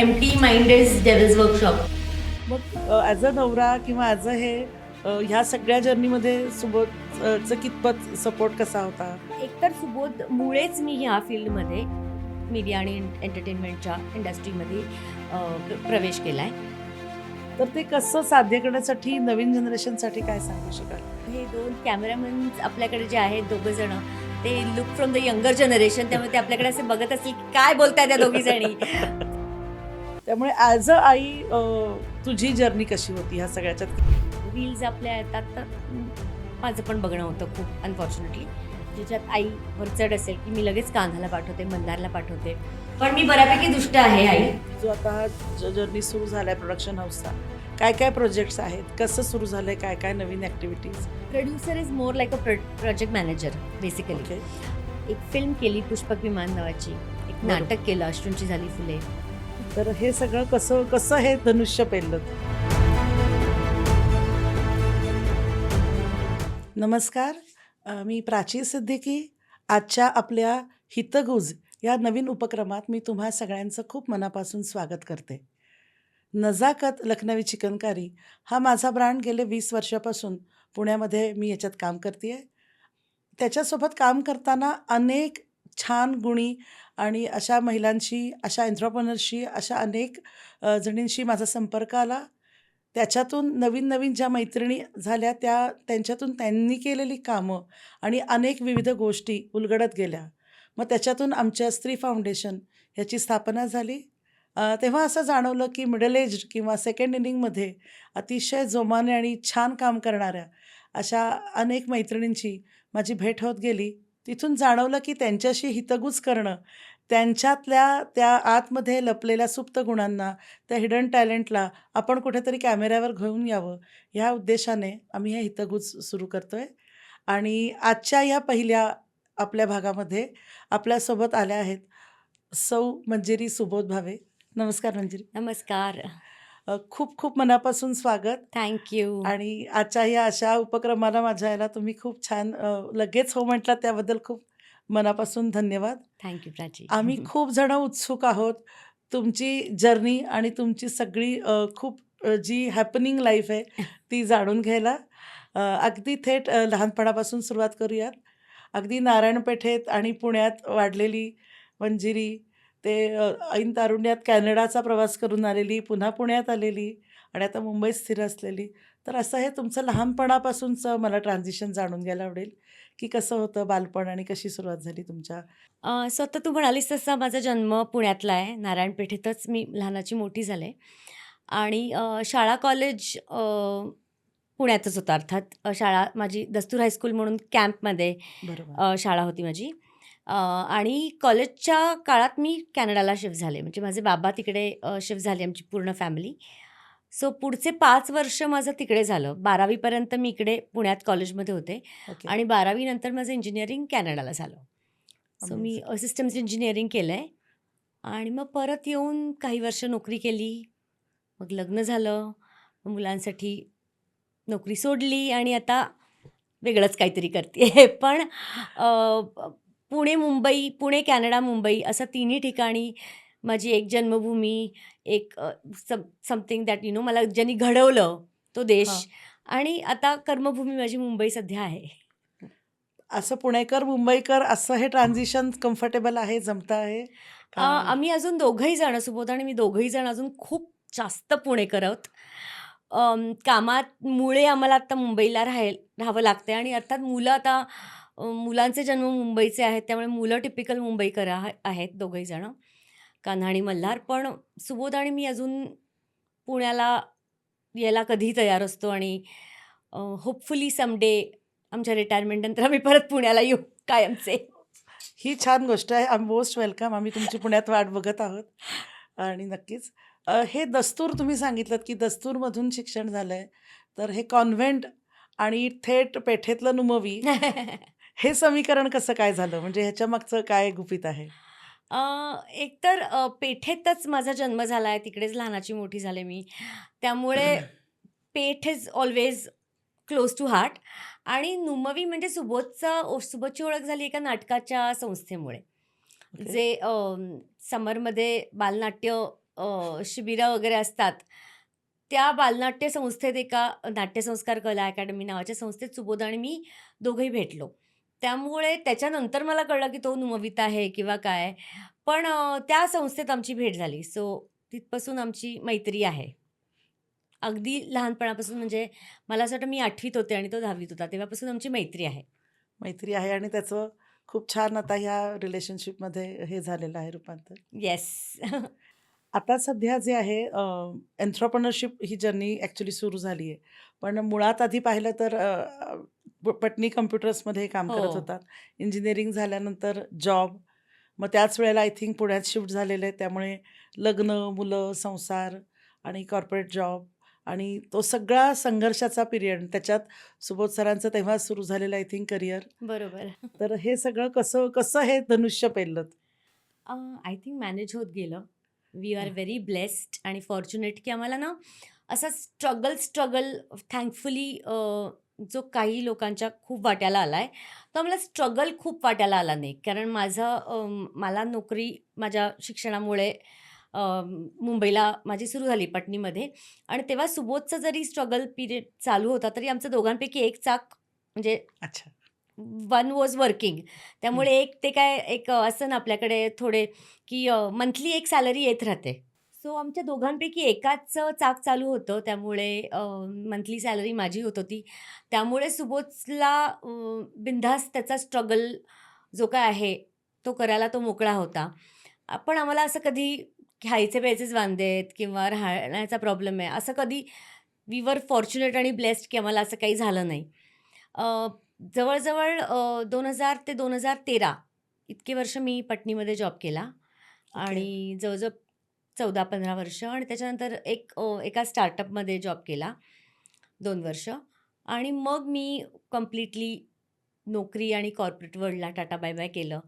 Empty mind is devil's workshop. मग as a नवरा किंवा ॲज अ हे ह्या सगळ्या जर्नीमध्ये सुबोधचं कितपत सपोर्ट कसा होता? एकतर सुबोध मुळेच मी ह्या फील्डमध्ये मीडिया आणि एंटरटेनमेंटच्या इंडस्ट्रीमध्ये प्रवेश केला आहे. तर ते कसं साध्य करण्यासाठी नवीन जनरेशनसाठी काय सांगू शकाल? हे दोन कॅमेरामन आपल्याकडे जे आहेत दोघं जण, ते look from the younger generation, त्यामुळे ते आपल्याकडे असे बघत असतील की काय बोलताय त्या दोघी जणी. त्यामुळे ॲज अ आई तुझी जर्नी कशी होती ह्या सगळ्याच्यात? रील्स आपल्या येतात तर माझं पण बघणं होतं खूप अनफॉर्च्युनेटली, ज्याच्यात आईवर चढ असेल की मी लगेच कान्हाला पाठवते, मंदारला पाठवते. पण मी बऱ्यापैकी दुष्ट आहे आई. जो आता हा जर्नी सुरू झालाय प्रोडक्शन हाऊसचा, काय काय प्रोजेक्ट्स आहेत, कसं सुरू झालंय, काय काय नवीन activities? Producer is more like a project manager basically. Okay. एक फिल्म केली पुष्पक विमान नावाची, एक नाटक केलं अश्रूंची झाली फुले. तर हे सगळं कसं कसं हे धनुष्य पेललं? नमस्कार, मी प्राची सिद्दीकी. आजच्या आपल्या हितगुज या नवीन उपक्रमात मी तुम्हा सगळ्यांचं खूप मनापासून स्वागत करते. नजाकत लखनवी चिकनकारी हा माझा ब्रँड गेले 20 वर्षापासून पुण्यामध्ये मी याच्यात काम करते आहे. त्याच्यासोबत काम करताना अनेक छान गुणी आणि अशा महिलांशी, अशा एंट्रप्रेनर्सशी, अशा अनेक जणींशी माझा संपर्क आला. त्याच्यातून नवीन-नवीन ज्या मैत्रिणी झाल्या त्यांच्यातून त्यांनी केलेली कामं आणि अनेक विविध गोष्टी उलगडत गेल्या. मग त्याच्यातून आमच्या स्त्री फाउंडेशन ह्याची स्थापना झाली. तेव्हा असं जाणवलं की मिडल एज किंवा सेकंड इनिंगमध्ये अतिशय जोमाने आणि छान काम करणाऱ्या अशा अनेक मैत्रिणींची माझी भेट होत गेली. तिथून जाणवलं की त्यांच्याशी हितगुज करणं, त्यांच्यातल्या त्या आतमध्ये लपलेल्या सुप्त गुणांना, त्या हिडन टॅलेंटला आपण कुठेतरी कॅमेऱ्यावर घेऊन यावं, ह्या उद्देशाने आम्ही हे हितगुज सुरू करतो आहे. आणि आजच्या ह्या पहिल्या आपल्या भागामध्ये आपल्यासोबत आल्या आहेत सौ मंजिरी सुबोध भावे. नमस्कार मंजिरी. नमस्कार. खूप खूप मनापासून स्वागत. थँक्यू. आणि आजच्या ह्या अशा उपक्रमाला माझ्या याला तुम्ही खूप छान लगेच हो म्हटलात, त्याबद्दल खूप मनापासून धन्यवाद. थँक्यू प्राची. आम्ही खूप जणं उत्सुक आहोत तुमची जर्नी आणि तुमची सगळी खूप जी हॅपनिंग लाईफ आहे ती जाणून घ्यायला. अगदी थेट लहानपणापासून सुरुवात करूयात. अगदी नारायणपेठेत आणि पुण्यात वाढलेली मंजिरी, ते ऐन तारुण्यात कॅनडाचा प्रवास करून आलेली, पुन्हा पुण्यात आलेली आणि आता मुंबईत स्थिर असलेली. तर असं हे तुमचं लहानपणापासूनचं मला ट्रान्झिशन जाणून घ्यायला आवडेल, की कसं होतं बालपण आणि कशी सुरुवात झाली तुमच्या? सो आता तू म्हणालीस तसा माझा जन्म पुण्यातला आहे. नारायणपेठेतच मी लहानाची मोठी झाले आणि शाळा कॉलेज पुण्यातच होतं. अर्थात शाळा माझी दस्तूर हायस्कूल म्हणून कॅम्पमध्ये बरोबर. शाळा होती माझी. आणि कॉलेजच्या काळात मी कॅनडाला शिफ्ट झाले. म्हणजे माझे बाबा तिकडे शिफ्ट झाले, आमची पूर्ण फॅमिली. सो पुढचे 5 वर्ष माझं तिकडे झालं. 12वी पर्यंत मी इकडे पुण्यात कॉलेजमध्ये होते ओके. आणि 12वी नंतर माझं इंजिनिअरिंग कॅनडाला झालं. सो मी अमेझिंग. सिस्टम्स इंजिनिअरिंग केलं आहे आणि मग परत येऊन काही वर्ष नोकरी केली. मग लग्न झालं. मग मुलांसाठी नोकरी सोडली आणि आता वेगळंच काहीतरी करते आहे. पण पुणे, मुंबई, पुणे, कॅनडा, मुंबई असं तिन्ही ठिकाणी माझी एक जन्मभूमी, एक समथिंग दॅट मला ज्यांनी घडवलं तो देश, हां. आणि आता कर्मभूमी माझी मुंबई सध्या आहे. असं पुणेकर, मुंबईकर असं हे ट्रान्झिशन कम्फर्टेबल आहे, जमतं आहे का? आम्ही अजून दोघंही जण, सुबोध आणि मी दोघंही जण अजून खूप जास्त पुणेकर आहोत. कामामुळे आम्हाला आता मुंबईला राहावं लागतं आणि अर्थात मुलं आता मुलांचे जन्म मुंबईचे आहेत, त्यामुळे मुलं टिपिकल मुंबईकर आहेत दोघंही जण, कान्हा आणि मल्हार. पण सुबोध आणि मी अजून पुण्याला यायला कधीही तयार असतो आणि होपफुली समडे आमच्या रिटायरमेंटनंतर आम्ही परत पुण्याला येऊ कायमचे. ही छान गोष्ट आहे. Most welcome. आम्ही तुमची पुण्यात वाट बघत आहोत. आणि नक्कीच हे दस्तूर तुम्ही सांगितलंत, की दस्तूरमधून शिक्षण झालंय. तर हे कॉन्व्हेंट आणि थेट पेठेतलं नुमवी, हे समीकरण कसं काय झालं? म्हणजे ह्याच्या मागचं काय गुपित आहे? एकतर पेठेतच माझा जन्म झाला आहे, तिकडेच लहानाची मोठी झाले मी. त्यामुळे पेठ is always close to heart. आणि नुमवी म्हणजे सुबोधची ओळख झाली एका नाटकाच्या संस्थेमुळे, ओके. जे समरमध्ये बालनाट्य शिबिरं वगैरे असतात, त्या बालनाट्य संस्थेत एका नाट्यसंस्कार कला अकॅडमी नावाच्या संस्थेत सुबोध आणि मी दोघंही भेटलो. त्यामुळे त्याच्यानंतर मला कळलं, की तो नुमवीत आहे किंवा काय. पण त्या संस्थेत आमची भेट झाली. सो तिथपासून आमची मैत्री आहे. अगदी लहानपणापासून म्हणजे मला असं वाटतं मी 8वीत होते आणि तो 10वीत होता. तेव्हापासून आमची मैत्री आहे. मैत्री आहे आणि त्याचं खूप छान आता ह्या रिलेशनशिपमध्ये हे झालेलं आहे रूपांतर. येस. आता सध्या जे आहे एंटरप्रेन्योरशिप ही जर्नी ॲक्च्युली सुरू झाली आहे. पण मुळात आधी पाहिलं तर पटनी कम्प्युटर्समध्ये काम हो. करत होतात. इंजिनिअरिंग झाल्यानंतर जॉब. मग त्याच वेळेला आय थिंक पुण्यात शिफ्ट झालेले आहेत. त्यामुळे लग्न, मुलं, संसार आणि कॉर्पोरेट जॉब आणि तो सगळा संघर्षाचा पिरियड. त्याच्यात सुबोध सरांचं तेव्हा सुरू झालेलं आय थिंक करियर. बरोबर. तर हे सगळं कसं कसं हे धनुष्य पेललं? आय थिंक मॅनेज होत गेलं. वी आर हं. व्हेरी ब्लेस्ड आणि फॉर्च्युनेट की आम्हाला ना असा स्ट्रगल थँकफुली जो काही लोकांच्या खूप वाट्याला आला आहे, तो आम्हाला स्ट्रगल खूप वाट्याला आला नाही. कारण मला नोकरी माझ्या शिक्षणामुळे मुंबईला माझी सुरू झाली पटणीमध्ये आणि तेव्हा सुबोधचा जरी स्ट्रगल पिरियड चालू होता, तरी आमचं दोघांपैकी एक चाक म्हणजे अच्छा. One was working. हं. त्यामुळे एक ते काय एक असतं ना आपल्याकडे थोडे की मंथली एक सॅलरी येत राहते. सो आमच्या दोघांपैकी एकाचं चाक चालू होतं. त्यामुळे मंथली सॅलरी माझी होत होती. त्यामुळे सुबोधला बिनधास्त त्याचा स्ट्रगल जो काय आहे, तो करायला तो मोकळा होता. पण आम्हाला असं कधी खायचे-प्यायचेच वांदे आहेत किंवा राहण्याचा प्रॉब्लेम आहे, असं कधी वी वर फॉर्च्युनेट आणि ब्लेस्ड की आम्हाला असं काही झालं नाही. अ, जवळ-जवळ 2000 ते 2013 इतके वर्ष मी पटणीमध्ये जॉब केला ओके. आणि जवळ-जवळ 14-15 वर्ष आणि त्याच्यानंतर एका स्टार्टअपमध्ये जॉब केला 2 वर्ष आणि मग मी कंप्लीटली नोकरी आणि कॉर्पोरेट वर्ल्डला टाटा बाय-बाय केलं.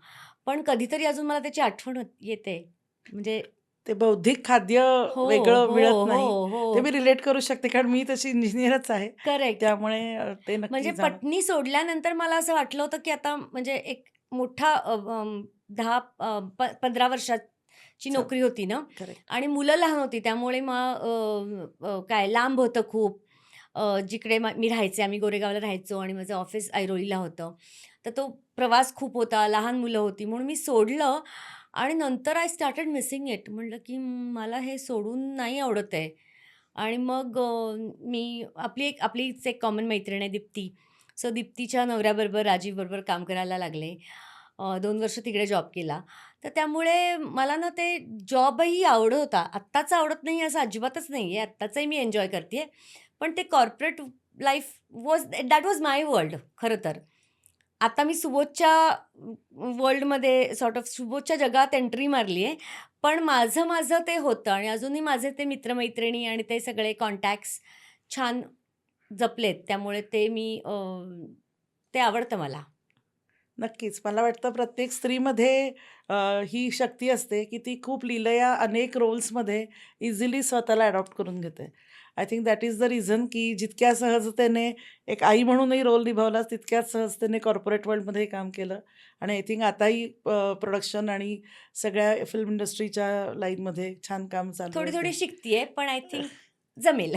पण कधीतरी अजून मला त्याची आठवण येते. म्हणजे ते बौद्धिक खाद्य हो, वेगळं हो, मिळत हो, नाही. ते हो. मी रिलेट करू शकते कारण मी तशी इंजिनिअरच आहे. करेक्ट. त्यामुळे ते म्हणजे नक्की जाणवतं. पटणी सोडल्यानंतर मला असं वाटलं होतं, की आता म्हणजे एक मोठा 10 15 वर्षाची चल नोकरी होती ना करेक्ट. आणि मुलं लहान होती. त्यामुळे मग काय लांब होतं खूप. जिकडे मी राहायचे, आम्ही गोरेगावला राहायचो आणि माझं ऑफिस ऐरोलीला होतं. तर तो प्रवास खूप होता, लहान मुलं होती म्हणून मी सोडलं आणि नंतर आय स्टार्टेड मिसिंग इट. म्हटलं, की मला हे सोडून नाही आवडत आहे. आणि मग आपलीच एक कॉमन मैत्रीण आहे दीप्ती. सो दीप्तीच्या नवऱ्याबरोबर, राजीवबरोबर काम करायला लागले. 2 वर्ष तिकडे जॉब केला. तर त्यामुळे मला ना ते जॉबही आवडत होता. आत्ताचा आवडत नाही असं अजिबातच नाही आहे. आत्ताचंही मी एन्जॉय करते पण ते corporate life that was my world खरं तर. आता मी सुबोधच्या वर्ल्डमध्ये सॉर्ट ऑफ सुबोधच्या जगात एंट्री मारली आहे. पण माझं ते होतं आणि अजूनही माझे ते मित्र-मैत्रिणी आणि ते सगळे कॉन्टॅक्ट्स छान जपलेत. त्यामुळे ते आवडतं मला. नक्कीच. मला वाटतं प्रत्येक स्त्रीमध्ये अ, ही शक्ती असते, की ती खूप लीलया अनेक रोल्समध्ये इझिली स्वतःला अडॉप्ट करून घेते. I think that is the reason की जितक्या सहजतेने एक आई म्हणूनही रोल निभावला, तितक्याच सहजतेने कॉर्पोरेट वर्ल्डमध्येही काम केलं आणि आय थिंक आताही प्रोडक्शन आणि सगळ्या फिल्म इंडस्ट्रीच्या लाईनमध्ये छान काम चालू आहे ते. थोडी-थोडी शिकतीये, पण आय थिंक जमेल.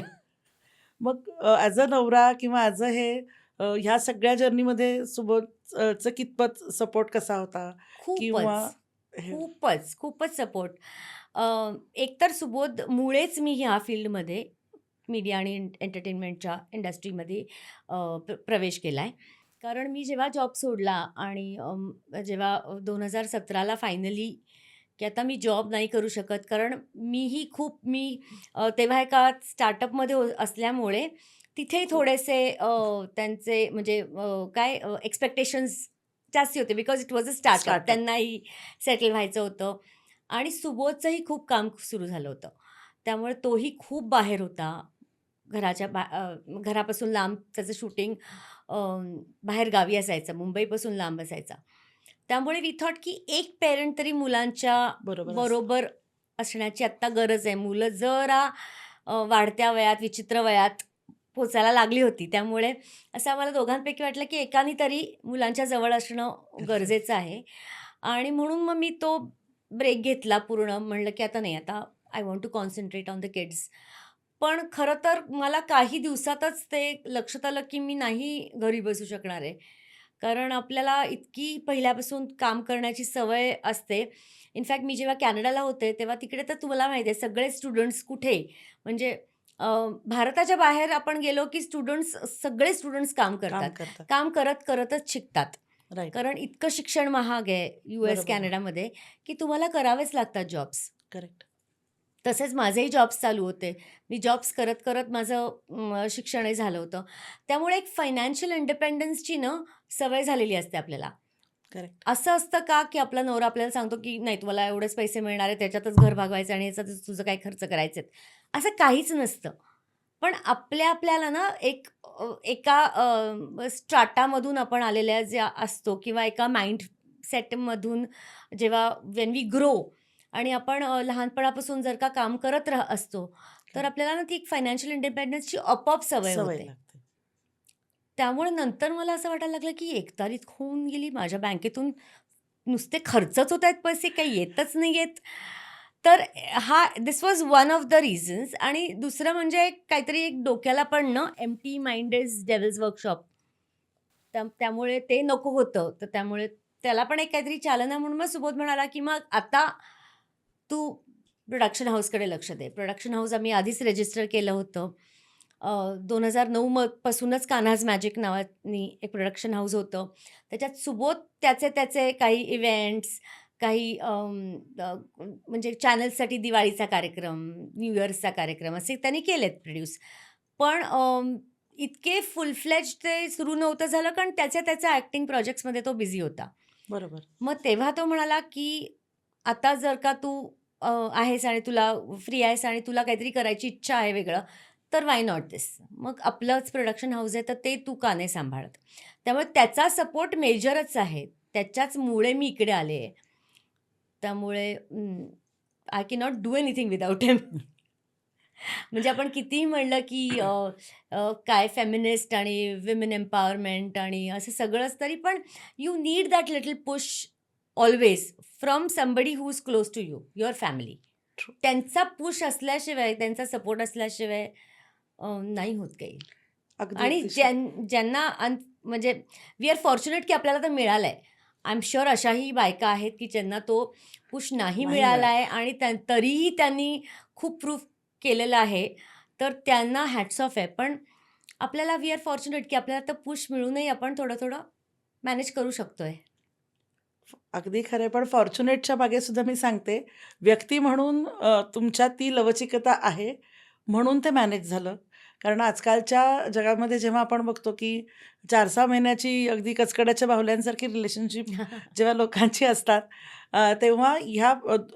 मग ॲज अ नवरा किंवा ॲज अ हे ह्या सगळ्या जर्नीमध्ये सुबोध चं कितपत सपोर्ट कसा होता? किंवा खूपच, हे खूपच सपोर्ट. एकतर सुबोधमुळेच मी ह्या फील्डमध्ये मीडिया आणि एंटरटेनमेंटच्या इंडस्ट्रीमध्ये प्रवेश केला आहे. कारण मी जेव्हा जॉब सोडला आणि जेव्हा 2017ला फायनली की आता मी जॉब नाही करू शकत कारण तेव्हा एका स्टार्टअपमध्ये असल्यामुळे तिथेही थोडेसे त्यांचे म्हणजे एक्स्पेक्टेशन्स जास्ती होते because it was a startup. Startup. त्यांनाही सेटल व्हायचं होतं आणि सुबोधचंही खूप काम सुरू झालं होतं. त्यामुळे तोही खूप बाहेर होता. घरापासून लांब त्याचं शूटिंग बाहेर गावी असायचं, मुंबईपासून लांब असायचा. त्यामुळे वी थॉट की एक पेरेंट तरी मुलांच्या बरोबर असतं. बरोबर असण्याची आत्ता गरज आहे. मुलं जरा वाढत्या वयात, विचित्र वयात पोचायला लागली होती. त्यामुळे असं आम्हाला दोघांपैकी वाटलं की एकाने तरी मुलांच्या जवळ असणं गरजेचं. गरजेचं आहे आणि म्हणून मग मी तो ब्रेक घेतला पूर्ण. म्हणलं की आता नाही, आता I want to concentrate on the kids. पण खरं तर मला काही दिवसातच ते लक्षात आलं, की मी नाही घरी बसू शकणार आहे. कारण आपल्याला इतकी पहिल्यापासून काम करण्याची सवय असते. इनफॅक्ट मी जेव्हा कॅनडाला होते, तेव्हा तिकडे तर तुम्हाला माहिती आहे सगळे स्टुडंट्स कुठे म्हणजे अ, भारताच्या बाहेर आपण गेलो, की सगळे स्टुडंट्स काम करतात. काम करतात. काम करतच शिकतात. राईट. कारण इतकं शिक्षण महाग आहे US, बरोबर आहे. कॅनडामध्ये, की तुम्हाला करावेच लागतात जॉब्स. करेक्ट. तसेच माझेही जॉब्स चालू होते. मी जॉब्स करत माझं शिक्षणही झालं होतं. त्यामुळे एक फायनान्शियल इंडिपेंडन्सची ना सवय झालेली असते आपल्याला. करेक्ट. असं असतं का, की आपला नवरा आपल्याला सांगतो, की "नाही तुम्हाला एवढेच पैसे मिळणार आहेत, त्याच्यातच घर भागवायचं आणि याच्यातच तुझं काही खर्च करायचे आहेत." असं काहीच नसतं. पण आपल्याला ना एका स्ट्राटामधून आपण आलेल्या ज्या असतो किंवा एका माइंडसेटमधून जेव्हा व्हेन वी ग्रो आणि आपण लहानपणापासून जर का काम करत असतो, तर आपल्याला ना ती एक फायनान्शियल इंडिपेंडन्सची आपोआप सवय सवय होते. लागते. त्यामुळे नंतर मला असं वाटायला लागलं, की 1 तारीख होऊन गेली. माझ्या बँकेतून नुसते खर्चच होत आहेत पैसे, काही येतच नाहीयेत. तर this was one of the reasons आणि दुसरं म्हणजे काहीतरी एक डोक्याला पण ना empty mind is devil's workshop. त्यामुळे ते नको होतं. तर त्यामुळे त्याला पण एक काहीतरी चालना म्हणून मग सुबोध म्हणाला, की "मग आता तू प्रोडक्शन हाऊसकडे लक्ष दे." प्रोडक्शन हाऊस आम्ही आधीच रजिस्टर केलं होतं. 2009 पासूनच कान्हाज मॅजिक नावानी एक प्रोडक्शन हाऊस होतं. त्याच्यात सुबोध त्याचे त्याचे काही इव्हेंट्स, काही म्हणजे चॅनल्ससाठी दिवाळीचा कार्यक्रम, न्यू इयर्सचा कार्यक्रम असे त्यांनी केलेत प्रोड्यूस. पण इतके फुल फ्लेज ते सुरू नव्हतं झालं कारण त्याच्या ॲक्टिंग प्रोजेक्ट्समध्ये तो बिझी होता. बरोबर. मग तेव्हा तो म्हणाला, की "आता जर का तू आहेस आणि तुला फ्री आहेस आणि तुला काहीतरी करायची इच्छा आहे वेगळं, तर व्हाय नॉट धिस? मग आपलंच प्रोडक्शन हाऊस आहे, तर ते तू का नाही सांभाळत?" त्यामुळे त्याचा सपोर्ट मेजरच आहे. त्याच्याचमुळे मी इकडे आले आहे. त्यामुळे I cannot do anything without him. म्हणजे आपण कितीही म्हणलं, की काय फेमिनिस्ट आणि विमेन एम्पॉवरमेंट आणि असं सगळंच तरी पण you need that little push always from somebody who is close to you, your family. True. त्यांचा पुश असल्याशिवाय, त्यांचा सपोर्ट असल्याशिवाय नाही होत काही. अगदी आणि अतिशय. ज्यांना म्हणजे वी आर फॉर्च्युनेट की आपल्याला तर मिळालं आहे. आय एम शुअर अशाही बायका आहेत, की ज्यांना तो पुश नाही नाही मिळाला मिळत. आहे आणि तरीही त्यांनी खूप प्रूफ केलेलं आहे. तर त्यांना हॅट्स ऑफ आहे. पण आपल्याला वी आर फॉर्च्युनेट की आपल्याला तर पुश मिळूनही आपण थोडं-थोडं मॅनेज करू शकतोय. अगदी खरं आहे. पण फॉर्च्युनेटच्या मागे सुद्धा मी सांगते, व्यक्ती म्हणून तुमच्यात ती लवचिकता आहे, म्हणून ते मॅनेज झालं. कारण आजकालच्या जगामध्ये जेव्हा आपण बघतो, की 4-6 महिन्याची अगदी कचकड्याच्या बाहुल्यांसारखी रिलेशनशिप जेव्हा लोकांची असतात, तेव्हा ह्या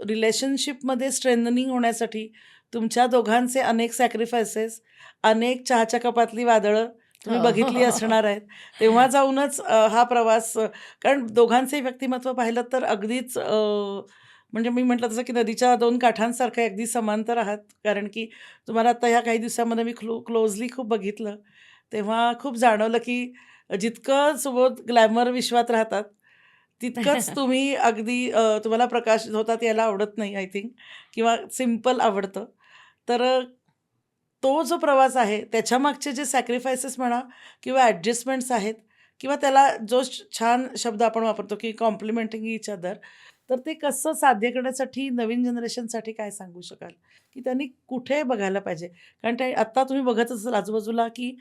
रिलेशनशिपमध्ये स्ट्रेंथनिंग होण्यासाठी तुमच्या दोघांचे अनेक सॅक्रिफायसेस, अनेक चहाच्या कपातली वादळं तुम्ही बघितली हो. असणार आहेत. तेव्हा जाऊनच हा प्रवास कारण दोघांचंही व्यक्तिमत्व पाहिलं तर अगदीच म्हणजे मी म्हटलं तसं की नदीच्या 2 काठांसारखं अगदी समांतर आहात. कारण की तुम्हाला आता ह्या काही दिवसामध्ये मी क्लोजली खूप बघितलं. तेव्हा खूप जाणवलं की जितकं सुबोध ग्लॅमर विश्वात राहतात, तितकंच तुम्ही अगदी तुम्हाला प्रकाशित होतात याला आवडत नाही आय थिंक किंवा सिंपल आवडतं. तर तो जो प्रवास आहे त्याच्यामागचे जे सॅक्रिफायसेस म्हणा किंवा ॲडजस्टमेंट्स आहेत किंवा त्याला जो छान शब्द आपण वापरतो की कॉम्प्लिमेंटिंग इच अदर, तर ते कसं साध्य करण्यासाठी नवीन जनरेशनसाठी काय सांगू शकाल? की त्यांनी कुठे बघायला पाहिजे? कारण ते आत्ता तुम्ही बघत असाल आजूबाजूला की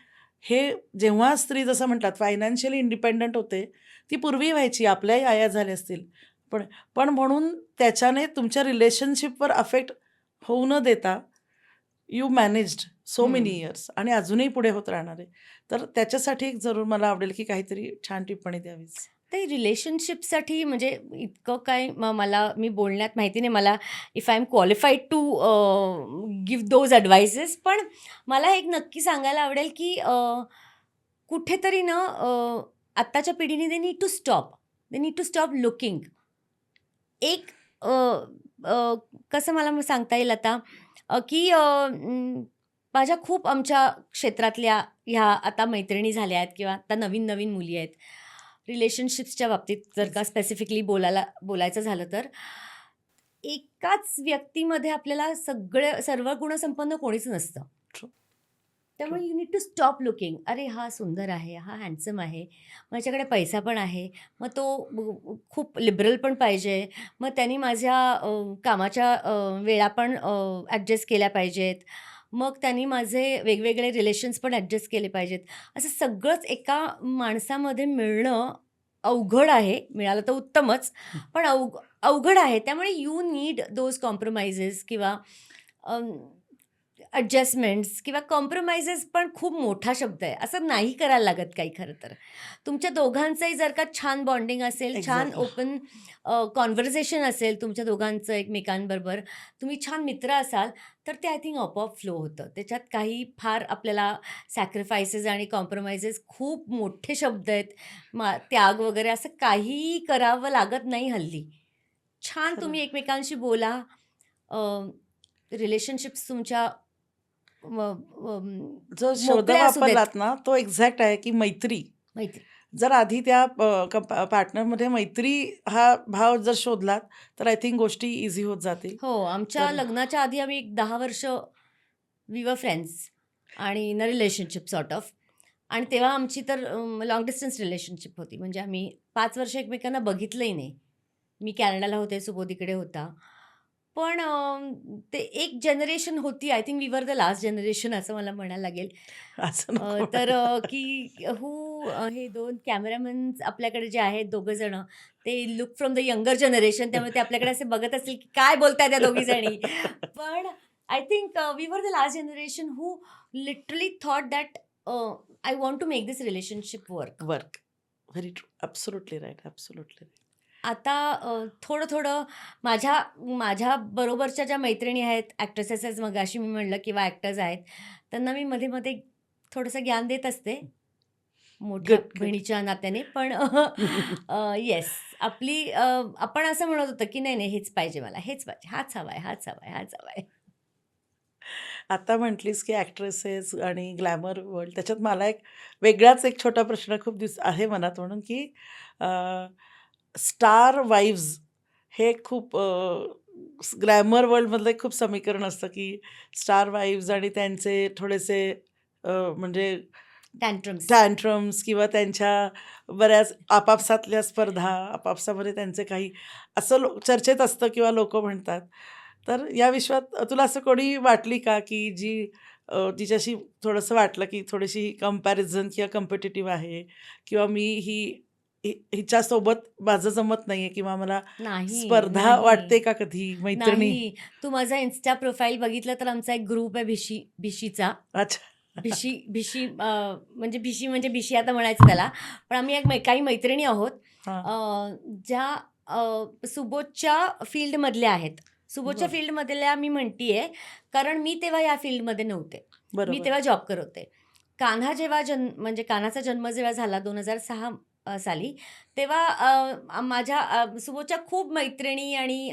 हे जेव्हा स्त्री जसं म्हणतात फायनान्शियली इंडिपेंडंट होते, ती पूर्वी व्हायची, आपल्याही आया झाल्या असतील. पण पण म्हणून त्याच्याने तुमच्या रिलेशनशिपवर अफेक्ट होऊ न देता यू मॅनेज्ड सो मेनी हं. इयर्स आणि अजूनही पुढे होत राहणार आहे. तर त्याच्यासाठी एक जरूर मला आवडेल की काहीतरी छान टिप्पणी द्यावीच. ते रिलेशनशिपसाठी म्हणजे इतकं काय मी बोलण्यात माहिती नाही मला if I am qualified to give those advices. पण मला एक नक्की सांगायला आवडेल, की कुठेतरी ना आत्ताच्या पिढीने they need to stop looking. एक अ, अ, कसं मला मग सांगता येईल आता की माझ्या खूप आमच्या क्षेत्रातल्या ह्या आता मैत्रिणी झाल्या आहेत किंवा आता नवीन-नवीन मुली आहेत. रिलेशनशिप्सच्या बाबतीत जर का स्पेसिफिकली बोलायचं झालं तर एकाच व्यक्तीमध्ये आपल्याला सर्व गुणसंपन्न कोणीच नसतं. True, त्यामुळे true. You need to stop looking. अरे हा सुंदर आहे, हा हँडसम आहे, माझ्याकडे पैसा पण आहे, मग तो खूप लिबरल पण पाहिजे, मग त्यांनी माझ्या कामाच्या वेळा पण ॲडजस्ट केल्या पाहिजेत, मग त्यांनी माझे वेगवेगळे रिलेशन्स पण ॲडजस्ट केले पाहिजेत. असं सगळंच एका माणसामध्ये मिळणं अवघड आहे. मिळालं तर उत्तमच, पण अवघड आहे. त्यामुळे यू नीड दोज कॉम्प्रोमाइजेस किंवा ॲडजस्टमेंट्स किंवा कॉम्प्रोमाइजेस पण खूप मोठा शब्द आहे. असं नाही करायला लागत काही खरं तर. तुमच्या दोघांचंही जर का छान बॉन्डिंग असेल, छान एक्झॅक्टली. ओपन कॉन्व्हर्सेशन असेल तुमच्या दोघांचं एकमेकांबरोबर, तुम्ही छान मित्र असाल, तर ते आय थिंक आपोआप फ्लो होतं. त्याच्यात काही फार आपल्याला सॅक्रिफायसेस आणि कॉम्प्रोमाइजेस खूप मोठे शब्द आहेत. त्याग वगैरे असं काहीही करावं लागत नाही हल्ली. छान खरं. तुम्ही एकमेकांशी बोला. रिलेशनशिप्स तुमच्या व जो शब्द मोकळ्या असू देत. वापरलात ना, तो एक्झॅक्ट आहे, की मैत्री. मैत्री. जर आधी त्या पार्टनरमध्ये मैत्री हा भाव जर शोधलात, तर आय थिंक गोष्टी ईझी होत जातील. हो, आमच्या तर लग्नाच्या आधी आम्ही एक 10 वर्ष वी वर फ्रेंड्स आणि in a relationship sort of. आणि तेव्हा आमची तर लाँग डिस्टन्स रिलेशनशिप होती. म्हणजे आम्ही 5 वर्ष एकमेकांना बघितलंही नाही. मी कॅनडाला होते, सुबोध इकडे होता. पण ते एक जनरेशन होती, I think we were the last generation असं मला म्हणायला लागेल. असं नको तर म्हणायला. की हे 2 कॅमेरामन्स आपल्याकडे जे आहेत दोघं जणं, ते look from the younger generation. त्यामुळे ते आपल्याकडे असे बघत असतील, की काय बोलताय त्या दोघी जणी. पण I think we were the last generation who literally thought that I want to make this relationship work. Work. Very true. Absolutely right, absolutely right. आता थोडं-थोडं माझ्या माझ्या बरोबरच्या ज्या मैत्रिणी आहेत, ॲक्ट्रेसेस मगाशी मी म्हणलं किंवा ॲक्टर्स आहेत, त्यांना मी मध्ये-मध्ये थोडंसं ज्ञान देत असते, मोठ्या गुड, गुड. बहिणीच्या नात्याने. पण येस, आपण असं म्हणत होतो, की नाही, नाही हेच पाहिजे मला, हेच पाहिजे, हाच हवा आहे, हाच हवा आहे, हाच हवा आहे. आता म्हटलीस, की ॲक्ट्रेसेस आणि ग्लॅमर वर्ल्ड त्याच्यात मला एक वेगळाच छोटा प्रश्न खूप आहे मनात म्हणून, की स्टार वाईव्हज हे खूप ग्लॅमर वर्ल्डमधलं एक खूप समीकरण असतं, की स्टार वाईव्हज आणि त्यांचे थोडेसे म्हणजे टँट्रम्स. टँट्रम्स किंवा त्यांच्या बऱ्याच आपापसातल्या स्पर्धा, आपापसामध्ये त्यांचे काही असं चर्चेत असतं किंवा लोकं म्हणतात. तर या विश्वात तुला असं कोणी वाटली का, की जी तिच्याशी थोडंसं वाटलं, की थोडीशी कंपॅरिझन किंवा कॉम्पिटिटिव्ह आहे किंवा मी हिच्यासोबत माझं जमत नाहीये किंवा मला नाही, स्पर्धा नाही, वाटते का कधी मैत्रिणी? नाही. तू माझा Insta प्रोफाईल बघितलं तर आमचा एक ग्रुप आहे भिशीचा. अच्छा. भिशी म्हणजे भिशी आता म्हणायचं त्याला. पण आम्ही काही मैत्रिणी आहोत, हां. ज्या सुबोधच्या फील्डमधल्या आहेत. सुबोधच्या बरं. फील्डमधल्या मी म्हणतीये, कारण मी तेव्हा या फील्डमध्ये नव्हते. मी बरोबर. तेव्हा जॉब करत होते. म्हणजे कान्हाचा जन्म जेव्हा झाला 2006 साली, तेव्हा सुबोधच्या खूप मैत्रिणी आणि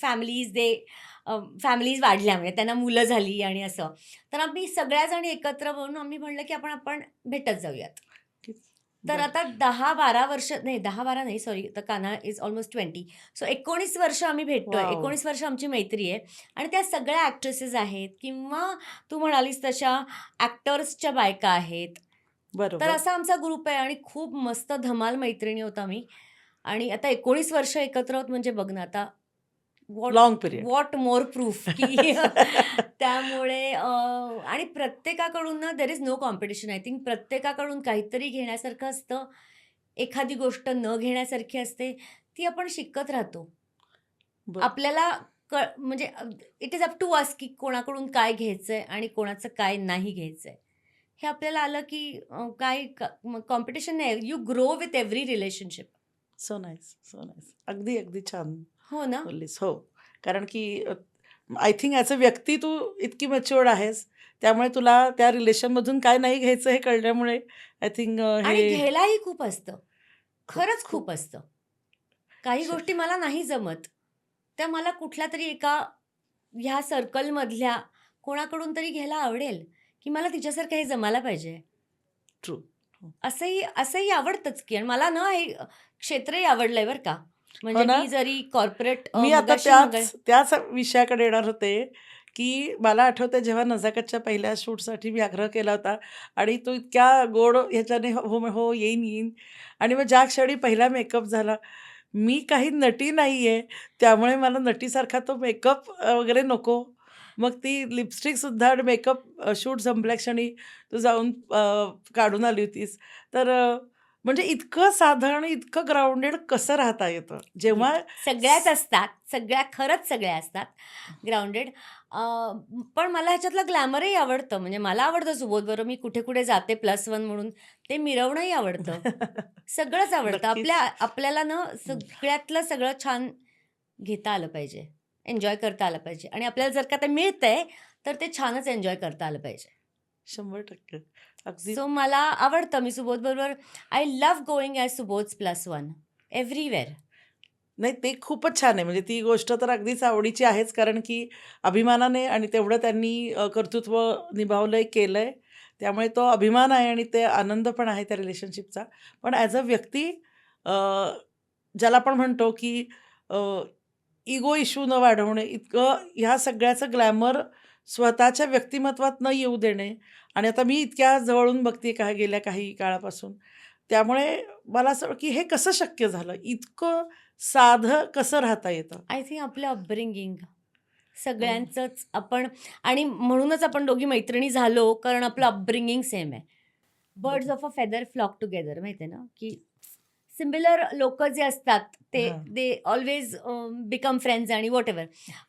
फॅमिलीज वाढल्या, म्हणजे त्यांना मुलं झाली आणि असं. तर आम्ही सगळ्याजणी एकत्र म्हणून आम्ही म्हणलं, की आपण भेटत जाऊयात. की तर बरं. आता 10-12 वर्ष नाही, 10-12 नाही, सॉरी, तर कान्हा इज ऑलमोस्ट 20. सो 19 वर्ष आम्ही भेटतोय. वॉव! 19 वर्ष आमची मैत्री आहे आणि त्या सगळ्या ॲक्ट्रेसेस आहेत किंवा तू म्हणालीस तशा ॲक्टर्सच्या बायका आहेत. तर बरोबर. असा आमचा ग्रुप आहे आणि खूप मस्त धमाल मैत्रिणी आहोत आम्ही. आणि आता 19 वर्ष एकत्र आहोत म्हणजे बघ ना आता what long period. What more proof की त्यामुळे आणि प्रत्येकाकडून ना there is no competition. I think प्रत्येकाकडून काहीतरी घेण्यासारखं असतं. एखादी गोष्ट न घेण्यासारखी असते. ती आपण शिकत राहतो. बरं. आपल्याला म्हणजे it is up to us की कोणाकडून काय घ्यायचंय आणि कोणाचं काय नाही घ्यायचंय. हे आपल्याला आलं की काय कॉम्पिटिशन नाही. You grow with every relationship. So nice, so nice. अगदी, अगदी छान हो ना? बोललीस. हो. कारण की आय थिंक ॲज अ व्यक्ती तू इतकी मॅच्युअर्ड आहेस. त्यामुळे तुला त्या रिलेशनमधून काय नाही घ्यायचं हे कळल्यामुळे आय थिंक आणि हे घ्यायलाही खूप असतं. खूप, खरंच खूप खूप असतं. काही श गोष्टी मला नाही जमत. त्या मला कुठल्यातरी एका ह्या सर्कलमधल्या कोणाकडून तरी घ्यायला आवडेल, की मला तिच्यासारखं हे जमायला पाहिजे. ट्रू. हो. असंही असंही आवडतंच की आणि मला ना हे क्षेत्रही आवडलंय बरं का. म्हणजे ना? मी जरी कॉर्पोरेट मी आता मगाशी मगा त्याच विषयाकडे येणार होते, की मला आठवतंय जेव्हा नजाकतच्या पहिल्या शूटसाठी मी आग्रह केला होता आणि तो इतक्या गोड ह्याच्याने हो, हो, येईन, येईन आणि मग ज्या क्षणी पहिला मेकअप झाला, मी काही नटी नाहीये, त्यामुळे मला नटीसारखा तो मेकअप वगैरे नको. मग ती लिपस्टिकसुद्धा आणि मेकअप शूट संपल्या क्षणी तू जाऊन काढून आली होतीस. तर म्हणजे इतकं साधं आणि इतकं ग्राउंडेड कसं राहता येतं? जेव्हा सगळ्याच असतात, खरंच सगळ्या असतात ग्राउंडेड. पण मला ह्याच्यातलं ग्लॅमरही आवडतं. म्हणजे मला आवडतं सुबोधबरोबर मी कुठे जाते +1 म्हणून ते मिरवणंही आवडतं. सगळंच आवडतं. नक्कीच. आपल्याला ना सगळ्यातलं सगळं छान घेता आलं पाहिजे. एन्जॉय करता आलं पाहिजे आणि आपल्याला जर का ते मिळतंय, तर ते छानच एन्जॉय करता आलं पाहिजे. 100% अगदी सो मला आवडतं. मी सुबोधबरोबर I love going as Subodh's +1 everywhere. नाही ते खूपच छान आहे. म्हणजे ती गोष्ट तर अगदीच आवडीची आहेच कारण की अभिमानाने आणि तेवढं त्यांनी कर्तृत्व निभावलंय, केलंय. त्यामुळे तो अभिमान आहे आणि ते आनंद पण आहे त्या रिलेशनशिपचा. पण ॲज अ व्यक्ती अ, ज्याला आपण म्हणतो की इगो इश्यू न वाढवणे, इतकं ह्या सगळ्याचं ग्लॅमर स्वतःच्या व्यक्तिमत्वात न येऊ देणे आणि आता मी इतक्या जवळून बघते का गेल्या काही काळापासून. त्यामुळे मला असं की हे कसं शक्य झालं? इतकं साधं कसं राहता येतं? आय थिंक आपलं अपब्रिंगिंग हो. सगळ्यांचंच आपण आणि म्हणूनच आपण दोघी मैत्रिणी झालो कारण आपलं अपब्रिंगिंग सेम आहे. बर्ड्स बरं. Of a feather flock together माहिती आहे ना, की सिमिलर लोकं जे असतात ते हां. दे ऑल्वेज बिकम फ्रेंड्स आणि व्हॉटएव्हर.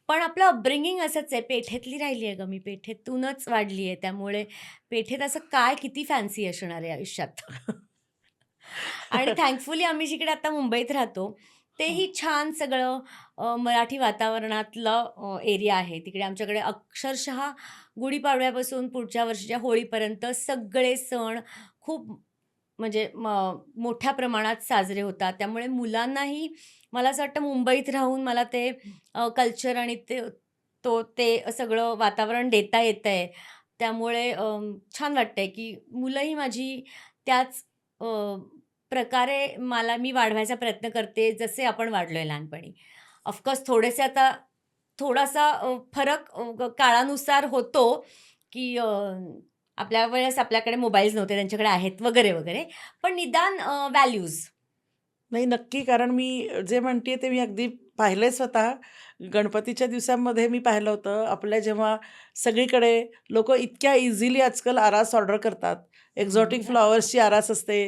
पण आपलं अपब्रिंगिंग असंच आहे. पेठेतली राहिली आहे गं मी, पेठेतूनच वाढली आहे. त्यामुळे पेठेत असं काय किती फॅन्सी असणार आहे आयुष्यात. आणि थँकफुली आम्ही जिकडे आता मुंबईत राहतो, हां. तेही छान सगळं मराठी वातावरणातलं एरिया आहे. तिकडे आमच्याकडे अक्षरशः गुढीपाडव्यापासून पुढच्या वर्षीच्या होळीपर्यंत सगळे सण खूप म्हणजे मोठ्या प्रमाणात साजरे होतात. त्यामुळे मुलांनाही मला असं वाटतं मुंबईत राहून मला ते कल्चर आणि ते सगळं वातावरण देता येतंय. त्यामुळे छान वाटतंय, की मुलंही माझी त्याच अ, प्रकारे मी वाढवायचा प्रयत्न करते, जसे आपण वाढलोय लहानपणी. ऑफकोर्स थोडेसे आता थोडासा फरक काळानुसार होतो, की आपल्या वेळेस आपल्याकडे मोबाईल्स नव्हते, त्यांच्याकडे आहेत वगैरे, वगैरे. पण निदान व्हॅल्यूज. नाही, नक्की. कारण मी जे म्हणतीये ते मी अगदी पाहिलंय स्वतः. गणपतीच्या दिवसांमध्ये मी पाहिलं होतं. आपल्या जेव्हा सगळीकडे लोकं इतक्या इझिली आजकाल आरास ऑर्डर करतात. एक्झॉटिक फ्लॉवर्सची आरास असते.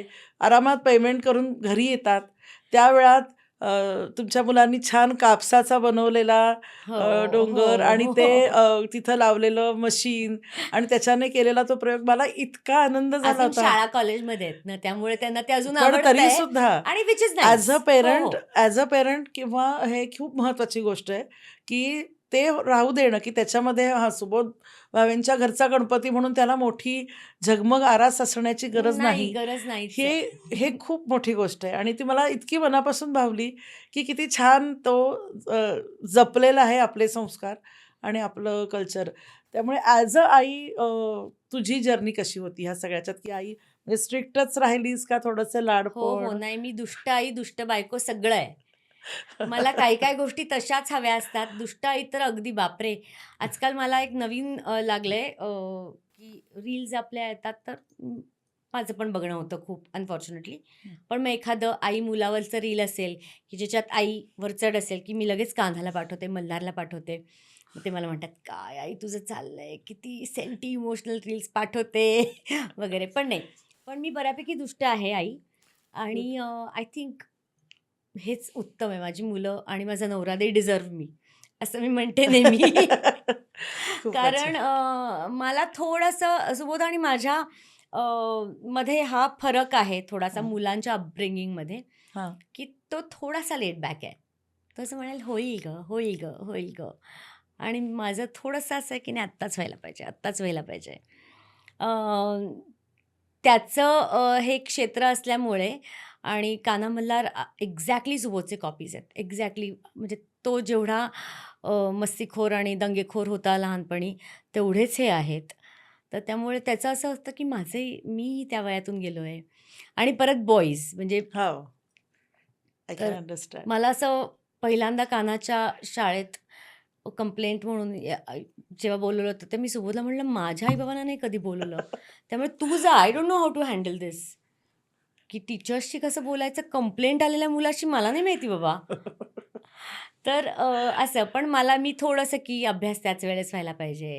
आरामात पेमेंट करून घरी येतात. त्या वेळात अ, तुमच्या मुलांनी छान कापसाचा बनवलेला हो, डोंगर आणि हो, ते हो. तिथं लावलेलं मशीन आणि त्याच्याने केलेला तो प्रयोग मला इतका आनंद झाला अजून होता. शाळा कॉलेजमध्ये आहेत ना, त्यामुळे त्यांना ते अजून पण आवडतंय तरीसुद्धा आणि व्हिच इज नाईस. हो, हो. ॲज अ पेरेंट किंवा हे खूप महत्त्वाची गोष्ट आहे, की ते राहू देणं, की त्याच्यामध्ये हां, सुबोध भावेंच्या घरचा गणपती म्हणून त्याला मोठी झगमग आरास असण्याची गरज नाही, नाही. गरज नाहीच हे आहे. हे खूप मोठी गोष्ट आहे आणि ती मला इतकी मनापासून भावली, की किती छान तो जपलेला आहे आपले संस्कार आणि आपलं कल्चर. त्यामुळे ॲज अ आई तुझी जर्नी कशी होती ह्या सगळ्याच्यात, की आई म्हणजे स्ट्रिक्टच राहिलीस का थोडंसं हो, हो. लाडपण? नाही, मी दुष्ट आई, दुष्ट बायको सगळं आहे. मला काही-काही गोष्टी तशाच हव्या असतात. दुष्ट आई तर अगदी बापरे! आजकाल मला एक नवीन लागलंय की रील्स आपल्या येतात तर माझं पण बघणं होतं खूप अनफॉर्च्युनेटली. पण मग एखादं आई मुलावरचं रील असेल, की ज्याच्यात आईवर चढ असेल, की मी लगेच कान्हाला पाठवते, मल्हारला पाठवते. मग ते मला म्हणतात, "काय आई तुझं चाललंय? किती सेंटी इमोशनल रील्स पाठवते." वगैरे. पण नाही. पण मी बऱ्यापैकी दुष्ट आहे आई आणि गुड. आय थिंक हेच उत्तम आहे. माझी मुलं आणि माझा नवरा दे डिझर्व्ह मी, असं मी म्हणते नेहमी. खूपच छान. कारण मला थोडंसं सुबोध आणि माझ्या अ, मध्ये हा फरक आहे थोडासा हां, मुलांच्या अपब्रिंगिंगमध्ये, हां. की तो थोडासा लेट बॅक आहे. तो असं म्हणेल, "होईल गं, होईल गं, होईल गं." आणि माझं थोडंसं असं आहे, की नाही आत्ताच व्हायला पाहिजे, आत्ताच व्हायला पाहिजे. अ, त्याचं हे क्षेत्र असल्यामुळे आणि कान्हा मल्हार एक्झॅक्टली सुबोधचे कॉपीज आहेत. एक्झॅक्टली म्हणजे तो जेवढा मस्तीखोर आणि दंगेखोर होता लहानपणी, तेवढेच हे आहेत. तर त्यामुळे त्याचं असं असतं, की मी त्या वयातून गेलो आहे. आणि परत बॉईज म्हणजे हो. आय कॅन तर अंडरस्टँड. मला असं पहिल्यांदा कानाच्या शाळेत कंप्लेंट म्हणून जेव्हा बोलवलं होतं, तर मी सुबोधला म्हणलं, "माझ्या आई-बाबांना नाही कधी बोलवलं. त्यामुळे तू जा. I don't know how to handle this." की टीचर्सशी कसं बोलायचं, कंप्लेंट आलेल्या मुलाशी मला नाही माहिती बाबा. तर असं पण मी थोडंसं की अभ्यास त्याच वेळेस व्हायला पाहिजे.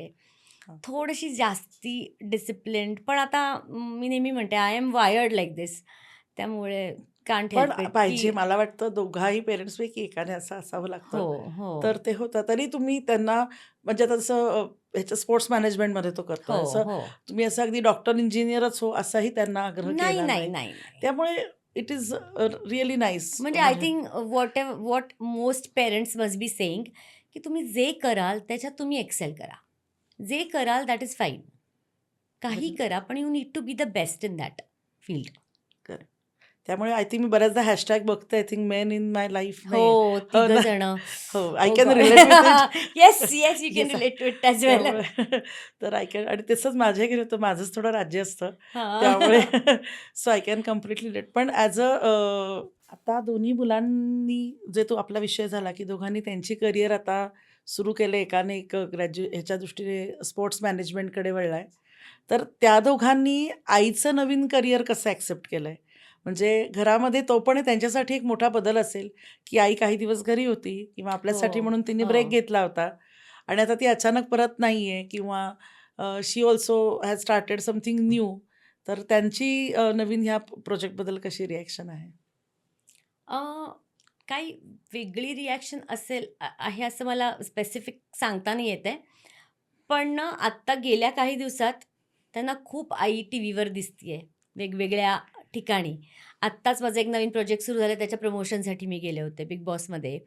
हां. थोडीशी जास्ती डिसिप्लिन्ड पण आता मी नेहमी म्हणते आय एम वायर्ड लाइक दिस. त्यामुळे कांट पण हेल्प इट पाहिजे की मला वाटतं दोघाही पेरेंट्सपैकी एकाने असं असावं हो, लागतं. हो, तर ते होतं. तरी तुम्ही त्यांना म्हणजे आता जसं ह्याच्या स्पोर्ट्स मॅनेजमेंटमध्ये तो करतोय. हो, असं हो. तुम्ही असं अगदी डॉक्टर, इंजिनिअरच हो असाही त्यांना आग्रह नाही, केला नाही, नाही. नाही, नाही. त्यामुळे इट इज रिअली नाईस म्हणजे आय म्हणजे think what most parents must be saying की तुम्ही जे कराल त्याच्यात तुम्ही एक्सेल करा. जे कराल दॅट इज फाईन. काही व्हेरी करा, पण you need to be the best in that field. Correct. त्यामुळे आय थिंक मी बऱ्याचदा हॅशटॅग बघते. I think men in my life men. हो, हो तिघं ना. जणं. हो, I oh can god! Relate with it. Yes, yes, you can yes. Relate to it as well. त्यामुळे तर आय कॅन आणि तसंच माझ्या घरी होतं. माझंच थोडं राज्य असतं. हां. त्यामुळे so I can completely relate. पण ॲज आता दोन्ही मुलांनी जे तो आपला विषय झाला, की दोघांनी त्यांची करिअर आता सुरू केलं. एकाने एक ह्याच्या दृष्टीने स्पोर्ट्स मॅनेजमेंटकडे वळलाय. तर त्या दोघांनी आईचं नवीन करिअर कसं ॲक्सेप्ट केलंय? म्हणजे घरामध्ये तो पण त्यांच्यासाठी एक मोठा बदल असेल, की आई काही दिवस घरी होती किंवा हो, आपल्यासाठी म्हणून तिने हो. ब्रेक घेतला होता आणि आता ती अचानक परत नाहीये किंवा she also has started something new. तर त्यांची नवीन ह्या प्रोजेक्टबद्दल कशी रिएक्शन आहे? अ, काही वेगळी रिॲक्शन असेल आहे असं मला स्पेसिफिक सांगता नाही येत आहे. पण ना आत्ता गेल्या काही दिवसात त्यांना खूप आई टीव्हीवर दिसतीये वेगवेगळ्या ठिकाणी. आत्ताच माझं एक नवीन प्रोजेक्ट सुरू झालं त्याच्या प्रमोशनसाठी मी गेले होते बिग बॉसमध्ये.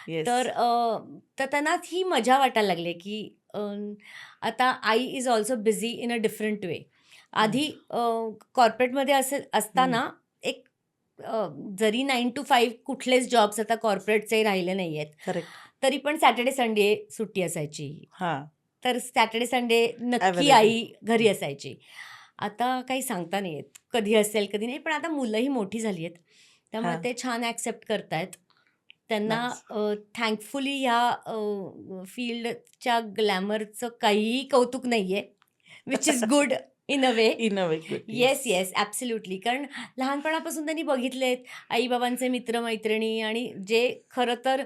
येस. तर तर त्यांना ही मजा वाटायला लागली की आता आई is also busy in a different way. आधी कॉर्पोरेटमध्ये असताना एक जरी 9 to 5 कुठलेच जॉब्स आता कॉर्पोरेटचे राहिले नाही आहेत. करेक्ट. तरी पण सॅटर्डे, संडे सुट्टी असायची. हां. तर सॅटर्डे, संडे नक्की अवेलेबल. आई घरी असायची. आता काही सांगता नाही येत. कधी असेल, कधी नाही. पण आता मुलंही मोठी झाली आहेत. त्यामुळे हां. ते छान ॲक्सेप्ट करतायत. त्यांना नाईस. थँकफुली ह्या फील्डच्या ग्लॅमरचं काहीही कौतुक नाहीये. Which is good in a way. In a way good. Yes, yes. Yes, absolutely. कारण लहानपणापासून त्यांनी बघितलेत आई-बाबांचे मित्र-मैत्रिणी आणि जे खरं तर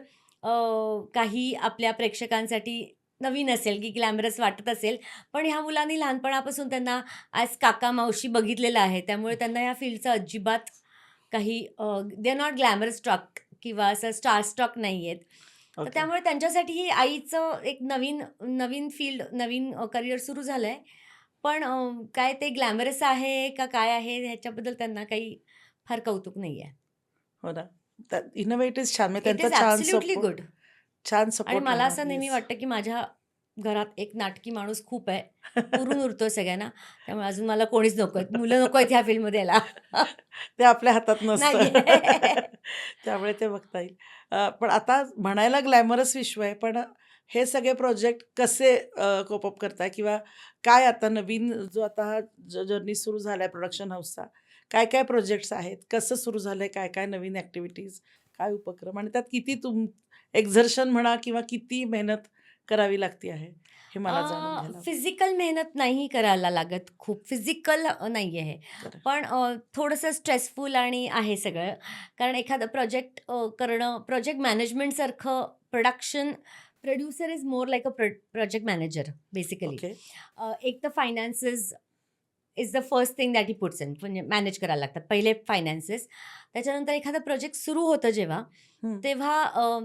काही आपल्या प्रेक्षकांसाठी नवीन असेल, की ग्लॅमरस वाटत असेल, पण ह्या मुलांनी लहानपणापासून त्यांना ॲज काका-मावशी बघितलेलं आहे. त्यामुळे त्यांना या फील्डचं अजिबात काही they are not glamorous stock किंवा असं स्टार स्टॉक नाही आहेत. तर ओके. त्यामुळे त्यांच्यासाठी आईचं एक नवीन नवीन फील्ड, नवीन करिअर सुरू झालंय. पण काय ते ग्लॅमरस आहे का काय आहे ह्याच्याबद्दल त्यांना काही फार कौतुक नाहीये. हो ना. In a way it is छान. म्हणजे इट त्यांचा इज छान ॲब्सोल्युटली सपोर्ट गुड. छान आणि सपोर्ट मला राहणार. असं नेहमी येस. वाटतं, की माझ्या घरात एक नाटकी माणूस खूप आहे. पुरून उरतोय सगळ्यांना. त्यामुळे अजून मला कोणीच नको आहेत. मुलं नको आहेत ह्या फील्डमध्ये यायला. ते आपल्या हातात नसतं. नाहीये. त्यामुळे ते बघता येईल. पण आता म्हणायला ग्लॅमरस विश्व आहे, पण हे सगळे प्रोजेक्ट कसे कोप अप करताय किंवा काय आता नवीन जो आता हा जर्नी सुरू झालाय प्रोडक्शन हाऊसचा, काय-काय प्रोजेक्ट्स आहेत? कसं सुरू झालंय? काय-काय नवीन ॲक्टिव्हिटीज? काय उपक्रम? आणि त्यात किती एक्झर्शन म्हणा किंवा किती मेहनत करावी लागती आहे? हे मला जाणून घ्यायला आवडेल. फिजिकल मेहनत नाही करायला लागत खूप. फिजिकल नाही आहे. करेक्ट. पण थोडंसं स्ट्रेसफुल आणि आहे सगळं. कारण एखादं प्रोजेक्ट करणं प्रोजेक्ट मॅनेजमेंटसारखं producer is more like a project manager basically. Okay. एक तर finances is the first thing that he puts in म्हणजे मॅनेज करायला लागतात. पहिले फायनान्सेस. त्याच्यानंतर एखादं प्रोजेक्ट सुरू होतं जेव्हा, हं. तेव्हा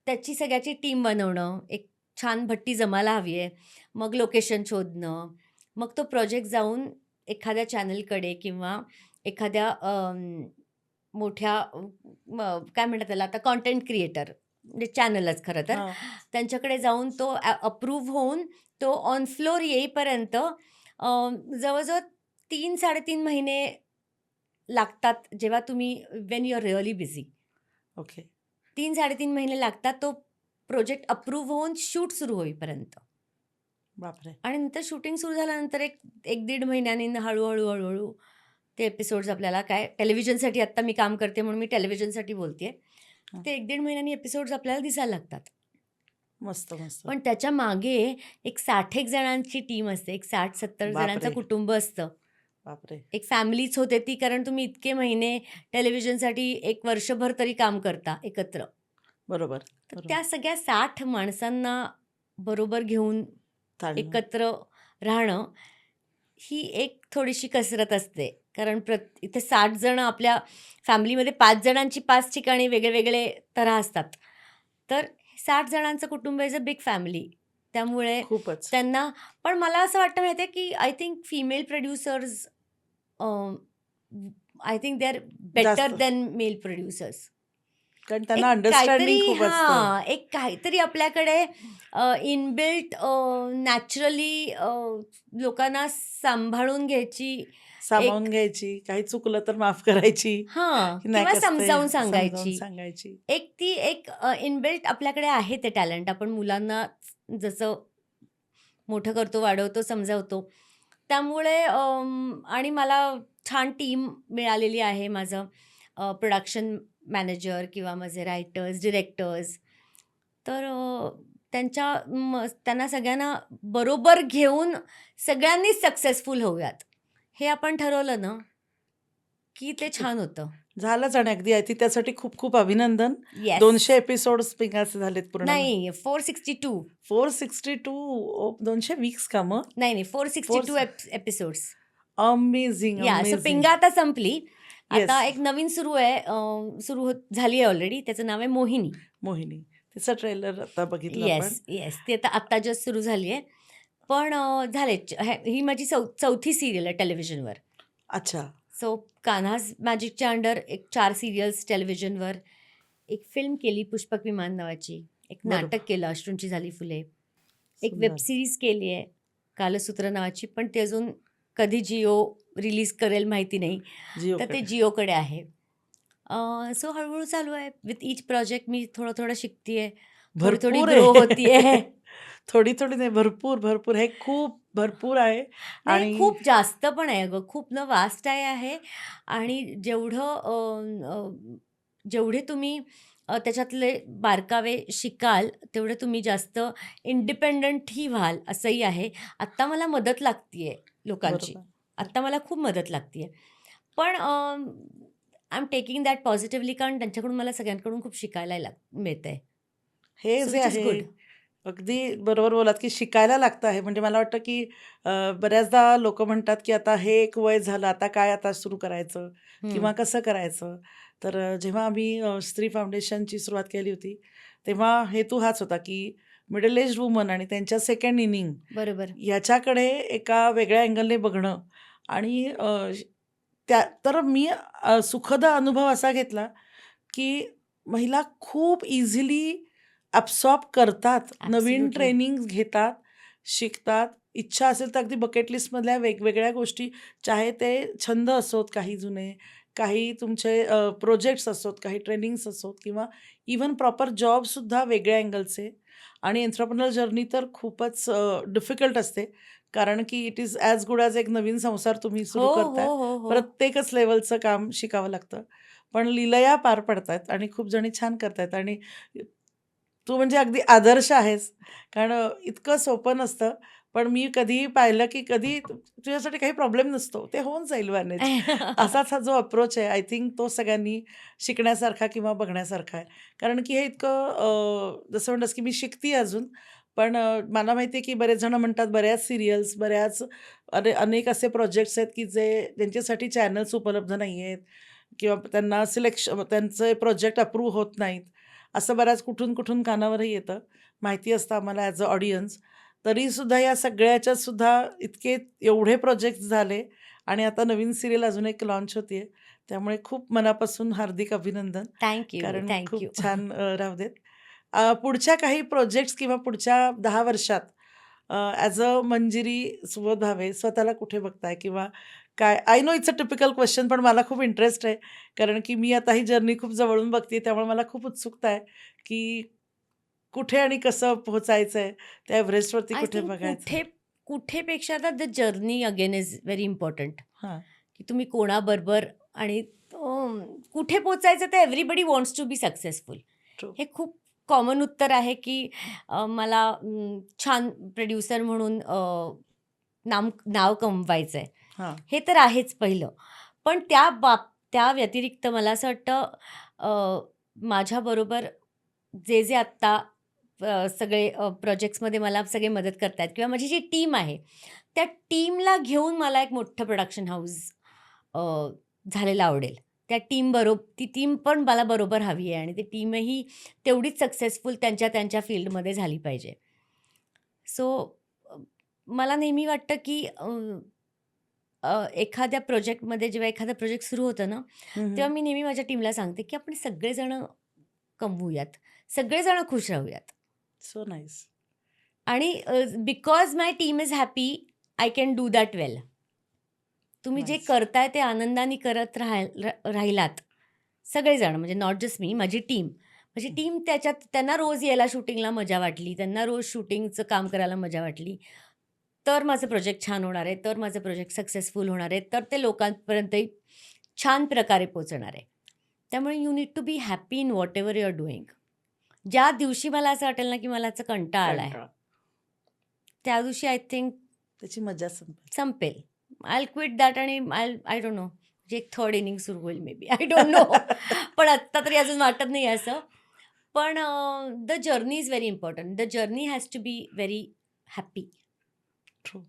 त्याची सगळ्याची टीम बनवणं, एक छान भट्टी जमायला हवी आहे. मग लोकेशन शोधणं, मग तो प्रोजेक्ट जाऊन एखाद्या चॅनलकडे किंवा एखाद्या मोठ्या काय म्हणतात त्याला आता कंटेंट क्रिएटर म्हणजे चॅनलच खरं तर, हां. त्यांच्याकडे जाऊन तो अप्रूव्ह होऊन तो ऑन फ्लोर येईपर्यंत जवळ-जवळ 3-3.5 महिने लागतात जेव्हा तुम्ही when you are really busy. Okay. 3-3.5 महिने लागतात तो प्रोजेक्ट अप्रूव्ह होऊन शूट सुरू होईपर्यंत. बापरे! आणि नंतर शूटिंग सुरू झाल्यानंतर एक 1-1.5 महिन्यांनी हळू-हळू ते एपिसोड्स आपल्याला काय टेलिव्हिजनसाठी आत्ता मी काम करते म्हणून मी टेलिव्हिजनसाठी बोलते. हं. ते 1-1.5 महिन्यांनी एपिसोड्स आपल्याला दिसायला लागतात. मस्त, मस्त. पण त्याच्या मागे एक 60 जणांची टीम असते. एक 60-70 जणांचं बापरे! कुटुंब असतं. बापरे! एक फॅमिलीच होते ती, कारण तुम्ही इतके महिने टेलिव्हिजनसाठी एक वर्षभर तरी काम करता एकत्र. बरोबर, तर बरोबर. त्या सगळ्या 60 माणसांना बरोबर घेऊन चालणं. एकत्र राहणं ही एक थोडीशी कसरत असते. कारण इथे 60 जण आपल्या फॅमिलीमध्ये 5 जणांची 5 ठिकाणी वेगळे तऱ्हा असतात. तर 60 जणांचं कुटुंब इज अ बिग फॅमिली. त्यामुळे खूपच. त्यांना पण मला असं वाटतं माहिती आहे, की I think female producers I think they are better जास्त. Than male producers. कारण त्यांना एक अंडरस्टँडिंग काहीतरी खूप असतं. एक काहीतरी आपल्याकडे इनबिल्ट नॅचरली लोकांना सांभाळून घ्यायची सामावून एक घ्यायची, काही चुकलं तर माफ करायची, की नाही किंवा कसं ते समजावून समजावून सांगायची. सांगायची. एक इनबिल्ट आपल्याकडे आहे ते टॅलेंट. आपण मुलांना जसं मोठं करतो, वाढवतो, समजावतो. त्यामुळे आणि मला छान टीम मिळालेली आहे. माझं प्रोडक्शन मॅनेजर किंवा माझे रायटर्स, डिरेक्टर्स. तर त्यांना सगळ्यांना बरोबर घेऊन सगळ्यांनीच सक्सेसफुल होऊयात. हे आपण ठरवलं ना, की ते छान होतं. झालंच आणि अगदी आहे ती त्यासाठी खूप खूप अभिनंदन. येस. 200 एपिसोड्स पिंगाचे झालेत पूर्ण. नाही 462. 462 200 वीक्स का मग? नाही 462 episodes. Amazing, so amazing. Pinga आता संपली. येस. आता एक नवीन सुरू आहे, सुरू झाली आहे ऑलरेडी. त्याचं नाव आहे मोहिनी. मोहिनी. तिचा ट्रेलर आता बघितला आपण. येस. ती आता जस्ट सुरू झाली आहे. पण झाले ही माझी चौथी सिरियल आहे टेलिव्हिजनवर. अच्छा. सो कान्हाज मॅजिकच्या अंडर एक 4 सिरियल्स टेलिव्हिजनवर. एक फिल्म केली पुष्पक विमान नावाची. एक बरोबर. नाटक केलं अश्रूंची झाली फुले. एक सुंदर. वेब सिरीज केली आहे कालसूत्र नावाची, पण ते अजून कधी जिओ रिलीज करेल माहिती नाही. तर जिओकडे. ते जिओकडे आहे. सो हळूहळू चालू आहे. विथ ईच प्रोजेक्ट मी थोडं शिकतीये. थोडी भरपूर ग्रो आहे. होतीये. थोडी नाही, भरपूर भरपूर हे खूप भरपूर आहे. नाही आणि खूप जास्त पण आहे अगं. खूप वास्ट आहे आणि जेवढे तुम्ही त्याच्यातले बारकावे शिकाल, तेवढे तुम्ही जास्त इंडिपेंडंटही व्हाल असंही आहे. आत्ता मला मदत लागतीये लोकांची. बरोबर. आत्ता मला खूप मदत लागतीये. पण I am taking that positively, कारण त्यांच्याकडून मला सगळ्यांकडून खूप शिकायला मिळतंय. हे सो जे विच इज आहे गुड. अगदी बरोबर बोलात, की शिकायला लागतं आहे. म्हणजे मला वाटतं, की बऱ्याचदा लोकं म्हणतात, की आता हे एक वय झालं, आता काय आता सुरू करायचं किंवा कसं करायचं. तर जेव्हा आम्ही स्त्री फाउंडेशनची सुरुवात केली होती, तेव्हा हेतू हाच होता, की मिडल एज वुमन आणि त्यांच्या सेकंड इनिंग बरोबर. याच्याकडे एका वेगळ्या अँगलने बघणं आणि तर मी सुखद अनुभव असा घेतला, की महिला खूप इझिली ॲब्सॉर्ब करतात. नवीन ॲब्सोल्युटली. ट्रेनिंग्ज घेतात, शिकतात. इच्छा असेल तर अगदी बकेट लिस्टमधल्या वेगवेगळ्या गोष्टी, चाहे ते छंद असोत काही जुने, काही तुमचे प्रोजेक्ट्स असोत, काही ट्रेनिंग्स असोत किंवा इव्हन प्रॉपर जॉबसुद्धा वेगळ्या अँगलचे. आणि एंटरप्रेन्युअर जर्नी तर खूपच डिफिकल्ट असते. कारण की it is as good as एक नवीन संसार तुम्ही सुरू करताय. हो. प्रत्येकच लेव्हलचं काम शिकावं लागतं. पण लीलया पार पडतायत आणि खूप जणी छान करतायत आणि तू म्हणजे अगदी आदर्श आहेस. कारण इतकं सोपं नसतं. पण मी कधीही पाहिलं, की कधी तुझ्यासाठी काही प्रॉब्लेम नसतो. ते होऊन जाईल मॅनेज. असाच हा जो अप्रोच आहे, आय थिंक तो सगळ्यांनी शिकण्यासारखा किंवा बघण्यासारखा आहे. कारण की हे इतकं जसं म्हणलंस, की मी शिकते अजून. पण मला माहिती आहे, की बरेच जण म्हणतात बऱ्याच सीरियल्स, बऱ्याच अनेक असे प्रोजेक्ट्स आहेत, की ज्यांच्यासाठी चॅनल्स उपलब्ध नाही आहेत किंवा त्यांना त्यांचे प्रोजेक्ट अप्रूव्ह होत नाहीत. असं बऱ्याच कुठून कानावरही येतं. माहिती असतं आम्हाला ॲज अ ऑडियन्स. तरीसुद्धा या सगळ्याच्यात सुद्धा एवढे प्रोजेक्ट्स झाले आणि आता नवीन सीरियल अजून एक लॉन्च होतीये. त्यामुळे खूप मनापासून हार्दिक अभिनंदन. Thank you. कारण थँक यू. खूप छान राहू देत. पुढच्या काही प्रोजेक्ट्स किंवा पुढच्या 10 वर्षात ॲज अ मंजिरी सुबोध भावे स्वतःला कुठे बघताय किंवा काय? I know it's a typical question, पण मला खूप इंटरेस्ट आहे. कारण की मी आता ही जर्नी खूप जवळून बघते, त्यामुळे मला खूप उत्सुकता आहे, की कुठे आणि कसं पोहोचायचंय? त्या एव्हरेस्टवरती आय कुठे थिंक बघायचंय? कुठेपेक्षा the journey again is very important. हां. की तुम्ही कोणाबरोबर आणि कुठे पोचायचं तर everybody wants to be successful. True. हे खूप कॉमन उत्तर आहे की मला छान प्रोड्युसर म्हणून नाव कमवायचं आहे. हां. हे तर आहेच पहिलं. पण त्या व्यतिरिक्त मला असं वाटतं माझ्याबरोबर जे आत्ता सगळे प्रोजेक्ट्समध्ये मला सगळे मदत करतायत किंवा माझी जी टीम आहे, त्या टीमला घेऊन मला एक मोठं प्रोडक्शन हाऊस झालेलं आवडेल. ती टीम पण मला बरोबर हवी आहे आणि ती टीमही तेवढीच सक्सेसफुल त्यांच्या फील्डमध्ये झाली पाहिजे. सो मला नेहमी वाटतं की एखाद्या प्रोजेक्टमध्ये जेव्हा एखादा प्रोजेक्ट सुरू होतं ना, तेव्हा मी नेहमी माझ्या टीमला सांगते की आपण सगळेजण कमवूयात, सगळेजण खुश राहूयात. So nice. आणि because my team is happy, I can do that well. तुम्ही जे नाईस. करताय ते आनंदाने करत राहिलात सगळेजण, म्हणजे नॉट जस्ट मी, माझी टीम त्याच्यात त्यांना रोज यायला शूटिंगला मजा वाटली, त्यांना रोज शूटिंगचं काम करायला मजा वाटली, तर माझं प्रोजेक्ट छान होणार आहे, तर माझं प्रोजेक्ट सक्सेसफुल होणार आहे, तर ते लोकांपर्यंतही छान प्रकारे पोहोचणार आहे. त्यामुळे you need to be happy in whatever you are doing. ज्या दिवशी मला असं वाटेल ना की मला याचा कंटाळा आला आहे, कंटाळा. त्या दिवशी आय थिंक त्याची मजा संपेल. संपेल. आय क्विट दॅट आणि आय डोंट नो, म्हणजे एक थर्ड इनिंग सुरू होईल maybe, I don't know. पण आत्ता तरी अजून वाटत नाही असं. पण the journey is very important. The journey has to be very happy. True.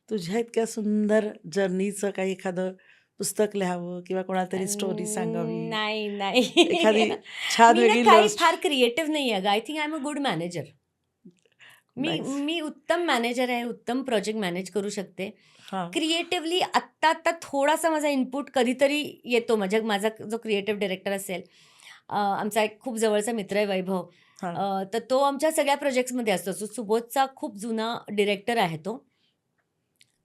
तुझ्या इतक्या सुंदर जर्नीचं काही एखादं पुस्तक लिहावं किंवा कोणाला तरी स्टोरी सांगावी, नाही. एखादी छान मी ना वेगळी काही लव्ह. फार क्रिएटिव्ह नाही आहे. I think I am a good manager. Nice. मी उत्तम मॅनेजर आहे, उत्तम प्रोजेक्ट मॅनेज करू शकते. हां. क्रिएटिव्हली आत्ता थोडासा माझा इनपुट कधीतरी येतो. माझा जो क्रिएटिव्ह डायरेक्टर असेल, आमचा एक खूप जवळचा मित्र आहे वैभव, हां. तर तो आमच्या सगळ्या प्रोजेक्ट्समध्ये असतो. सुबोधचा खूप जुना डिरेक्टर आहे तो.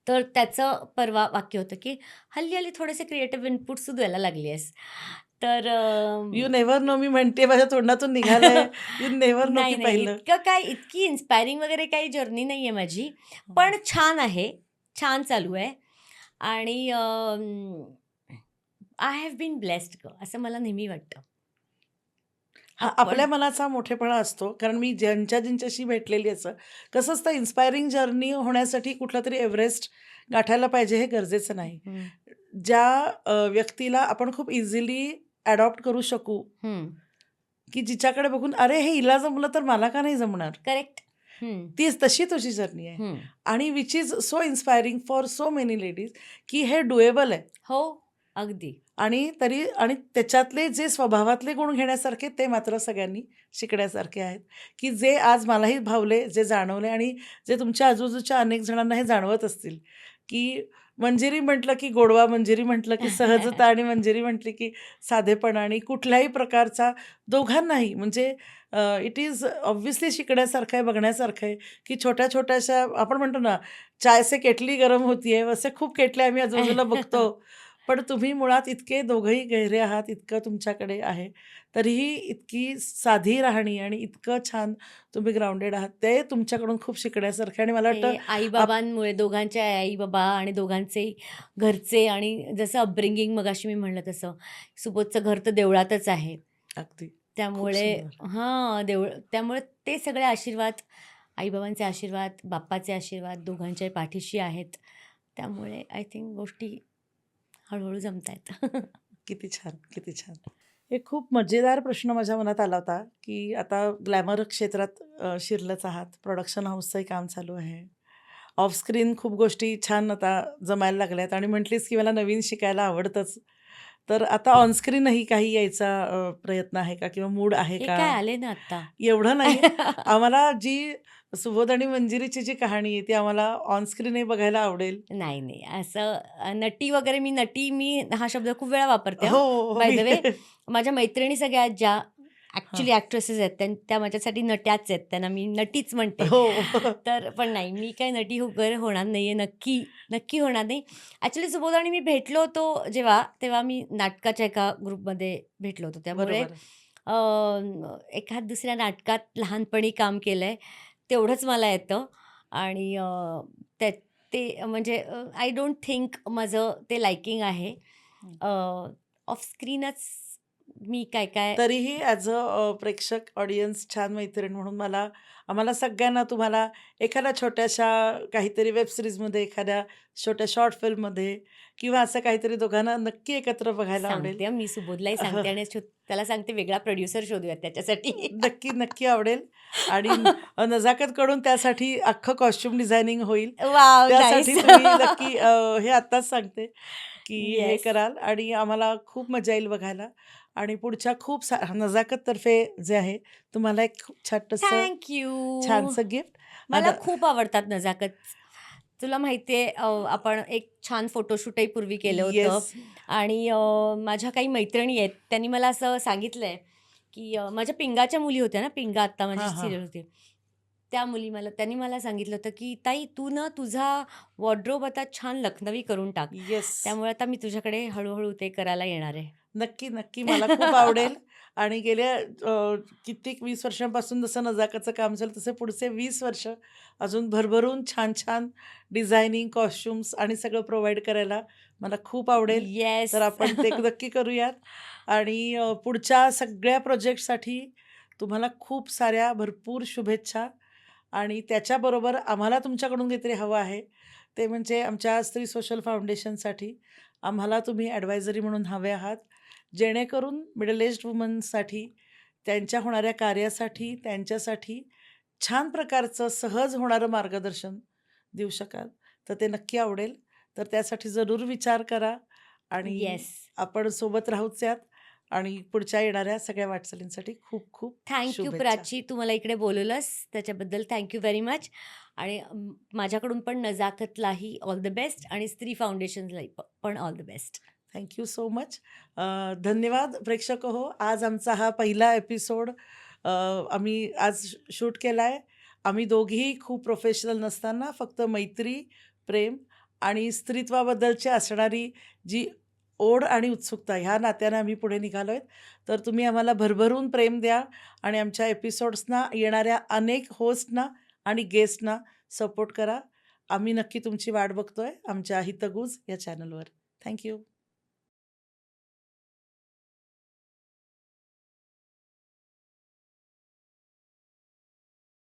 तर त्याचं परवा वाक्य होतं की हल्ली थोडेसे क्रिएटिव्ह इनपुट्स द्यायला लागली आहेस. तर यू नेव्हर नो, मी म्हणते माझ्या तोंडातून निघालंय. यू नेव्हर नो की नाही, पहिलं. इतकी इन्स्पायरिंग वगैरे काही जर्नी नाही आहे माझी. हं. पण छान आहे, छान चालू आहे आणि आय हॅव बीन ब्लेस्ड असं मला नेहमी वाटतं. हां, आपण आपल्या मनाचा मोठेपणा असतो. कारण मी ज्यांच्याशी भेटलेली असं कसं असतं, इन्स्पायरिंग जर्नी होण्यासाठी कुठला तरी एव्हरेस्ट गाठायला पाहिजे हे गरजेचं नाही. हं, ज्या व्यक्तीला आपण खूप इझिली अडॉप्ट करू शकू, हं. की जिच्याकडे बघून अरे हे हिला जमलं तर मला का नाही जमणार? करेक्ट. तशी तुझी जर्नी आहे. हं. आणि which is so inspiring for so many ladies, की हे डुएबल आहे. हो, अगदी. आणि त्याच्यातले जे स्वभावातले गुण घेण्यासारखे ते मात्र सगळ्यांनी शिकण्यासारखे आहेत, की जे आज मलाही भावले, जे जाणवले आणि जे तुमच्या आजूबाजूच्या अनेक जणांना हे जाणवत असतील, की मंजिरी म्हटलं की गोडवा, मंजिरी म्हटलं की सहजता आणि मंजिरी म्हटली की साधेपणा आणि कुठल्याही प्रकारचा दोघांनाही म्हणजे इट इज ऑब्व्हियसली शिकण्यासारखं आहे, बघण्यासारखं आहे, की छोट्या-छोट्याशा आपण म्हणतो ना, चाय से केटली गरम होती है, वसे खूप केटल्या आम्ही आजूबाजूला बघतो. पण तुम्ही मुळात इतके दोघंही गहिरे आहात, इतकं तुमच्याकडे आहे. तरीही इतकी साधी राहणी आणि इतकं छान तुम्ही ग्राउंडेड आहात. ते तुमच्याकडून खूप शिकण्यासारखं आहे आणि मला वाटतं ते आई-बाबांमुळे, दोघांचे आई-बाबा आणि दोघांचे घरचे आणि जसं अपब्रिंगिंग मगाशी मी म्हणलं तसं, सुबोधचं घर तर देवळातच आहे. अगदी खूप त्यामुळे सुंदर. त्यामुळे ते सगळे आशीर्वाद, आई-बाबांचे आशीर्वाद, बाप्पाचे आशीर्वाद दोघांच्याही पाठीशी आहेत. त्यामुळे आय थिंक गोष्टी हळू-हळू जमतायत. किती छान, किती छान. एक खूप मजेदार प्रश्न माझ्या मनात आला होता, की आता ग्लॅमर क्षेत्रात शिरलंच आहात. प्रोडक्शन हाऊसचंही काम चालू आहे. ऑफ स्क्रीन खूप गोष्टी छान आता जमायला लागल्यात आणि म्हटलीस, की मला नवीन शिकायला आवडतंच. तर आता ऑन स्क्रीनही काही यायचा प्रयत्न आहे का किंवा मूड आहे हे का? काय आले ना आत्ता. एवढं नाही. आम्हाला जी सुबोध आणि मंजिरीची जी कहाणी आहे, ती आम्हाला ऑन स्क्रीनही बघायला आवडेल. नाही. असं नटी वगैरे मी हा शब्द खूप वेळा वापरते हां. हो, बाय द मी वे, माझ्या मैत्रिणी सगळ्या ज्या हां. ॲक्चुअली ॲक्ट्रेसेस आहेत, त्या माझ्यासाठी नट्याच आहेत. त्यांना मी नटीच म्हणते. हो. तर पण नाही, मी काही नटी वगैरे होणार नाही आहे. नक्की होणार नाही. ॲक्चुअली सुबोध आणि मी भेटलो होतो जेव्हा, तेव्हा मी नाटकाच्या एका ग्रुपमध्ये भेटलो होतो. त्यामुळे बरोबर. एखाद दुसऱ्या नाटकात लहानपणी काम केलंय, तेवढंच मला येतं आणि त्या ते म्हणजे आय डोंट थिंक माझं ते लाइकिंग आहे. हं. ऑफ स्क्रीनच मी काय-काय तरीही ॲज अ प्रेक्षक, ऑडियन्स, छान मैत्रीण म्हणून आम्हाला सगळ्यांना तुम्हाला एखाद्या छोट्याशा काहीतरी वेब सीरीजमध्ये, एखाद्या छोट्या शॉर्ट फिल्ममध्ये किंवा असं काहीतरी दोघांना नक्की एकत्र बघायला आवडेल. सांगते हां, मी सुबोधलाही सांगते आणि त्याला सांगते वेगळा प्रोड्युसर शोधूयात त्याच्यासाठी. नक्की, नक्की आवडेल आणि नजाकतकडून त्यासाठी अख्खं कॉस्ट्यूम डिझायनिंग होईल. वॉव! त्यासाठी नाईस. तुम्ही नक्की हे आत्ताच सांगते, की हे येस. कराल आणि आम्हाला खूप मजा येईल बघायला आणि पुढच्या खूप नजाकततर्फे जे आहे तुम्हाला एक खूप छोटंसं थँक यू. छानसं गिफ्ट. मला खूप आवडतात नजाकत. तुला माहिती आहे आपण एक छान फोटोशूटही पूर्वी केलं होतं येस. आणि माझ्या काही मैत्रिणी आहेत, त्यांनी मला असं सांगितलंय, की माझ्या पिंगाच्या मुली होत्या ना, पिंगा आत्ता माझी हां, हां. सीरियल होती. त्यांनी मला सांगितलं होतं, की "ताई तू ना तुझा वॉर्डरोब आता छान लखनवी करून टाक." येस. त्यामुळे आता मी तुझ्याकडे हळू ते करायला येणार आहे. नक्की, नक्की. मला खूप आवडेल आणि गेल्या कित्येक 20 वर्षांपासून जसं नजाकतचं काम झालं, तसे पुढचे 20 वर्ष अजून भरभरून छान-छान डिझायनिंग, कॉस्ट्यूम्स आणि सगळं प्रोव्हाईड करायला मला खूप आवडेल. येस. तर आपण ते नक्की करूयात आणि पुढच्या सगळ्या प्रोजेक्टसाठी तुम्हाला खूप साऱ्या भरपूर शुभेच्छा आणि त्याच्याबरोबर आम्हाला तुमच्याकडून काहीतरी हवं आहे. ते म्हणजे आमच्या स्त्री सोशल फाउंडेशनसाठी आम्हाला तुम्ही ॲडवायझरी म्हणून हवे आहात. जेणेकरून मिडल एज्ड वुमन्ससाठी, त्यांच्या होणाऱ्या कार्यासाठी, त्यांच्यासाठी छान प्रकारचं सहज होणारं मार्गदर्शन देऊ शकाल, तर ते नक्की आवडेल. तर त्यासाठी जरूर विचार करा आणि येस. आपण सोबत राहूच यात आणि पुढच्या येणाऱ्या सगळ्या वाटचालींसाठी खूप खूप थँक यू शुभेच्छा. प्राची, तू मला इकडे बोलवलंस त्याच्याबद्दल थँक यू व्हेरी मच. आणि माझ्याकडून पण नजाकतलाही ऑल द बेस्ट आणि स्त्री फाउंडेशनलाही पण all the best. Thank you so much. धन्यवाद प्रेक्षक हो. आज आमचा हा पहिला एपिसोड आम्ही आज शूट केला आहे. आम्ही दोघीही खूप प्रोफेशनल नसताना फक्त मैत्री, प्रेम आणि स्त्रीत्वाबद्दलची असणारी जी ओढ आणि उत्सुकता ह्या नात्याने आम्ही पुढे निघालो आहेत. तर तुम्ही आम्हाला भरभरून प्रेम द्या आणि आमच्या एपिसोड्सना, येणाऱ्या अनेक होस्टना आणि गेस्टना सपोर्ट करा. आम्ही नक्की तुमची वाट बघतोय आमच्या हितगुज या चॅनलवर. Thank you.